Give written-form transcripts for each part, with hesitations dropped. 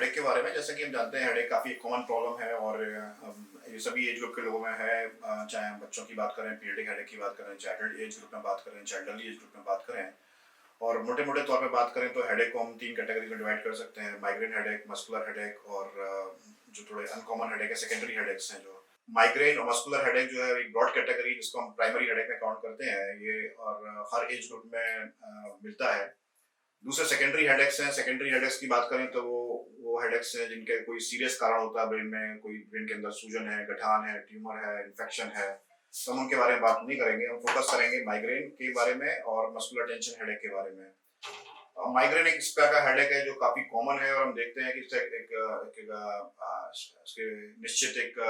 Headache के बारे में। जैसा कि हम जानते हैं हेडेक काफ़ी कॉमन प्रॉब्लम है और ये सभी एज ग्रुप के लोगों में है। चाहे हम बच्चों की बात करें, पीरियडिक हेडेक की बात करें, चाहे एडल्ट एज ग्रुप में बात करें, चाहे एल्डरली एज ग्रुप में बात करें। और मोटे-मोटे तौर पे बात करें तो हेडेक को हम 3 कैटेगरी में डिवाइड कर सकते हैं। माइग्रेन हेडेक, मस्कुलर हेडेक और जो थोड़े अनकॉमन हेडेक है, सेकेंडरी हेडेक्स हैं जो। माइग्रेन और मस्कुलर हेडेक जो है एक ब्रॉड कैटेगरी जिसको हम प्राइमरी हेडेक में काउंट करते हैं ये, और हर एज ग्रुप में मिलता है। दूसरे सेकेंडरी हेडेक्स हैं। सेकेंडरी हेडेक्स की बात करें तो वो हेडेक्स हैं जिनके कोई सीरियस कारण होता है ब्रेन में, कोई ब्रेन के अंदर सूजन है, गठान है, ट्यूमर है, इन्फेक्शन है। तो हम उनके बारे में बात नहीं करेंगे, हम फोकस करेंगे माइग्रेन के बारे में और मस्कुलर टेंशन हेडेक के बारे में। माइग्रेन एक इस तरह का हेडेक है जो काफी कॉमन है और हम देखते हैं कि इससे इसके निश्चित एक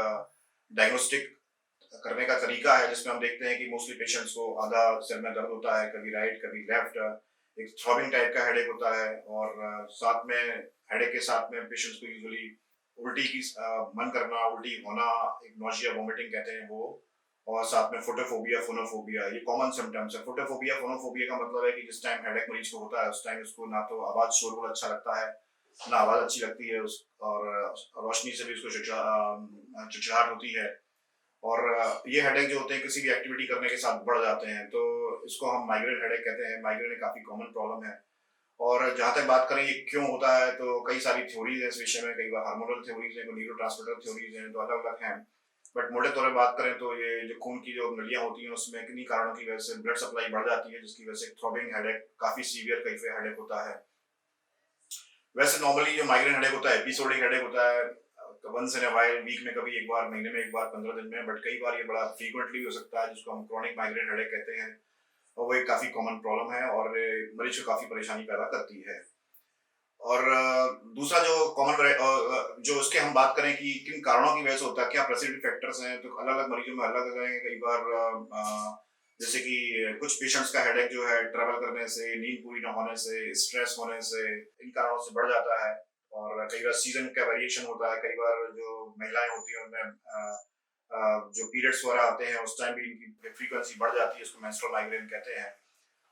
डायग्नोस्टिक करने का तरीका है जिसमें हम देखते हैं कि मोस्टली पेशेंट्स को आधा सिर में दर्द होता है, कभी राइट कभी लेफ्ट, एक थ्रॉबिंग टाइप का हेडेक होता है और साथ में हेडेक के साथ में पेशेंट्स को यूजुअली उल्टी की मन करना, उल्टी होना, एक नोजिया वोमिटिंग कहते हैं वो, और साथ में फोटोफोबिया, फोनोफोबिया, ये कॉमन सिम्टम्स है। फोटोफोबिया फोनोफोबिया का मतलब है कि जिस टाइम हेडेक मरीज को होता है उस टाइम उसको ना तो आवाज शोरगुल अच्छा लगता है, ना आवाज अच्छी लगती है उस, और रोशनी से भी उसको चिड़चिड़ाहट होती है। और ये हेडेक जो होते हैं किसी भी एक्टिविटी करने के साथ बढ़ जाते हैं, तो इसको हम माइग्रेन हेडेक कहते हैं। माइग्रेन एक काफी कॉमन प्रॉब्लम है और जहाँ तक बात करें ये क्यों होता है तो कई सारी थ्योरीज है इस विषय में। कई बार हार्मोनल थ्योरीज है, न्यूरोट्रांसमीटर थ्योरीज हैं, तो अलग अलग हैं। बट मोटे तौर पर बात करें तो ये जो खून की जो नलियां होती हैं उसमें किन्हीं कारणों की वजह से ब्लड सप्लाई बढ़ जाती है जिसकी वजह से थ्रॉबिंग हेडेक, काफी सीवियर कैफे हेडेक होता है। वैसे नॉर्मली जो माइग्रेन हेडेक होता है एपिसोडिक हेडेक होता है, once in a while, week में कभी एक बार, महीने में एक बार, 15 दिन में। बट कई बार ये बड़ा फ्रीक्वेंटली हो सकता है जिसको हम क्रॉनिक माइग्रेन हेडेक कहते हैं और वो एक काफी कॉमन प्रॉब्लम है और मरीज को काफी परेशानी पैदा करती है। और दूसरा जो कॉमन जो उसके हम बात करें कि किन कारणों की वजह से होता है, क्या प्रेसिडेंट फैक्टर्स हैं, तो अलग अलग मरीजों में अलग अलग हैं। कई बार जैसे कि कुछ पेशेंट्स का हेडेक जो है ट्रैवल करने से, नींद पूरी न होने से, स्ट्रेस होने से, इन कारणों से बढ़ जाता है। और कई बार सीजन का वेरिएशन होता है। कई बार जो महिलाएं होती हैं उनमें जो पीरियड्स वगैरह आते हैं उस टाइम भी इनकी फ्रीक्वेंसी बढ़ जाती है, इसको मेंस्ट्रुअल माइग्रेन कहते हैं।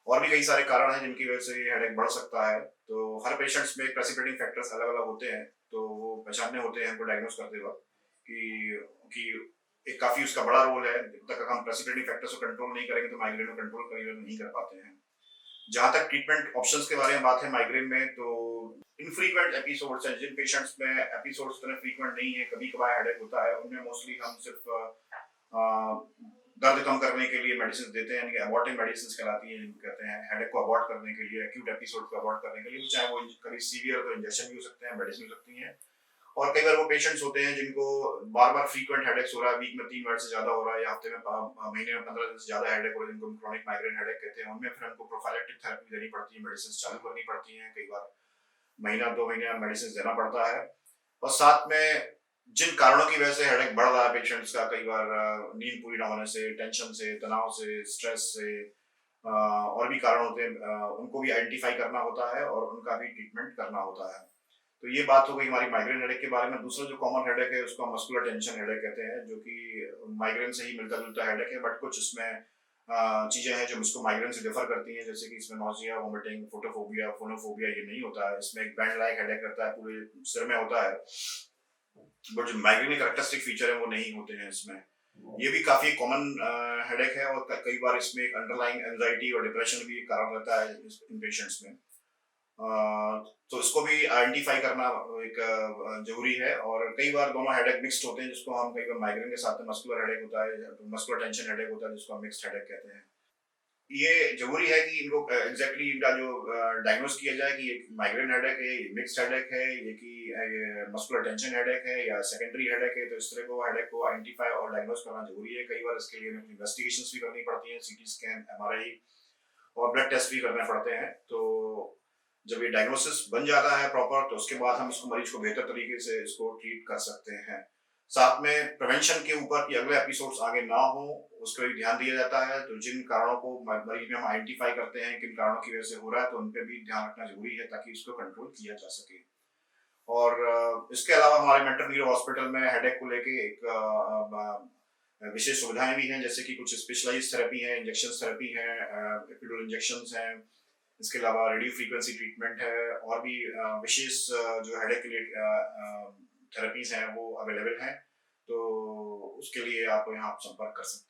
और भी कई सारे कारण हैं जिनकी वजह से ये हेडेक बढ़ सकता है। तो हर पेशेंट्स में प्रेसिपिटेटिंग फैक्टर्स अलग अलग होते हैं, तो वो पहचानने होते हैं हमको डायग्नोस करते वक्त कि एक काफी उसका बड़ा रोल है। जब तक हम प्रेसिपिटेटिंग फैक्टर्स को कंट्रोल नहीं करेंगे तो माइग्रेन को कंट्रोल करेंगे नहीं कर पाते हैं। जहाँ तक ट्रीटमेंट ऑप्शंस के बारे में बात है माइग्रेन में, तो इनफ्रीक्वेंट एपिसोड्स हैं, जिन पेशेंट्स में एपिसोड्स इतने फ्रीक्वेंट नहीं है, कभी कभार हेडेक होता है, उनमें मोस्टली हम सिर्फ दर्द कम करने के लिए मेडिसिन देते हैं, यानी कि अबॉर्टिव मेडिसिन कहलाती हैं, जिनको कहते हैं हेडेक को अबॉर्ट करने के लिए, एक्यूट एपिसोड को अबॉर्ट करने के लिए। चाहे वो कभी सीवियर तो इंजेक्शन भी हो सकते हैं, मेडिसिन हो सकती हैं। और कई बार वो पेशेंट्स होते हैं जिनको बार बार फ्रीक्वेंट हेडेक्स हो रहा है, वीक में 3 बार से ज्यादा हो रहा है या हफ्ते में महीने में 15 दिन से ज्यादा हेडेक हो रहा है, जिनको क्रॉनिक माइग्रेन हेडेक कहते हैं। उनमें फिर हमको प्रोफाइलेक्टिक थेरेपी देनी पड़ती है, मेडिसिन चालू करनी पड़ती है। कई बार महीना 2 महीने मेडिसिन देना पड़ता है। और साथ में जिन कारणों की वजह से हेडेक बढ़ रहा है पेशेंट्स का, कई बार नींद पूरी ना होने से, टेंशन से, तनाव से, स्ट्रेस से, और भी कारण होते हैं, उनको भी आइडेंटिफाई करना होता है और उनका भी ट्रीटमेंट करना होता है। तो ये बात हो गई हमारी माइग्रेन हेडेक के बारे में। दूसरा जो कॉमन हेडेक है उसको मस्कुलर टेंशन हेडेक कहते हैं, जो कि माइग्रेन से ही मिलता जुलता हेडेक है, बट कुछ इसमें चीजें हैं जो इसको माइग्रेन से डिफर करती हैं। जैसे कि इसमें नोजिया, वोमिटिंग, फोटोफोबिया, फोनोफोबिया ये नहीं होता है। इसमें एक बैंड लाइक हेडेक रहता है, पूरे सिर में होता है, बट जो माइग्रेन कैरेक्टरिस्टिक फीचर है वो नहीं होते हैं इसमें। ये भी काफी कॉमन हेडेक है और कई बार इसमें एक अंडरलाइंग एंजाइटी और डिप्रेशन भी एक कारण रहता है इन पेशेंट्स में। तो इसको भी आइडेंटिफाई करना एक जरूरी है। और कई बार दोनों हेडेक मिक्स्ड होते हैं, जिसको हम कई बार माइग्रेन के साथ में मस्कुलर हेडेक होता है, मस्कुलर टेंशन हेडेक होता है, जिसको हम मिक्स्ड हेडेक कहते हैं। ये जरूरी है कि इनको एग्जैक्टली इनका जो डायग्नोस किया जाए कि ये माइग्रेन हेडेक है, ये मिक्स्ड हेडेक है, ये कि ये मस्कुलर टेंशन हेडेक है या सेकेंडरी हेडेक है। तो इस तरह को हेडेक को आइडेंटिफाई और डायग्नोस करना जरूरी है। कई बार इसके लिए इन्वेस्टिगेशंस भी करनी पड़ती हैं, सीटी स्कैन, एमआरआई और ब्लड टेस्ट भी करने पड़ते हैं। तो जब ये डायग्नोसिस बन जाता है प्रॉपर, तो उसके बाद हम इसको मरीज को बेहतर तरीके से इसको ट्रीट कर सकते हैं। साथ में प्रिवेंशन के ऊपर कि अगले एपिसोड्स आगे ना हो, उसका भी ध्यान दिया जाता है। तो जिन कारणों को मरीज में हम आइडेंटिफाई करते हैं किन कारणों की वजह से हो रहा है, तो उन पे भी ध्यान रखना जरूरी है ताकि इसको कंट्रोल किया जा सके। और इसके अलावा हमारे मेंटल न्यूरो हॉस्पिटल में हेडेक को लेके एक विशेष सुविधाएं भी हैं, जैसे कि कुछ स्पेशलाइज्ड थेरेपी है, इंजेक्शन थेरेपी है, एपिडुरल इंजेक्शंस हैं, इसके अलावा रेडियो फ्रीक्वेंसी ट्रीटमेंट है, और भी विशेष जो हेडेक के लिए थेरेपीज हैं वो अवेलेबल हैं। तो उसके लिए आप यहाँ संपर्क कर सकते हैं।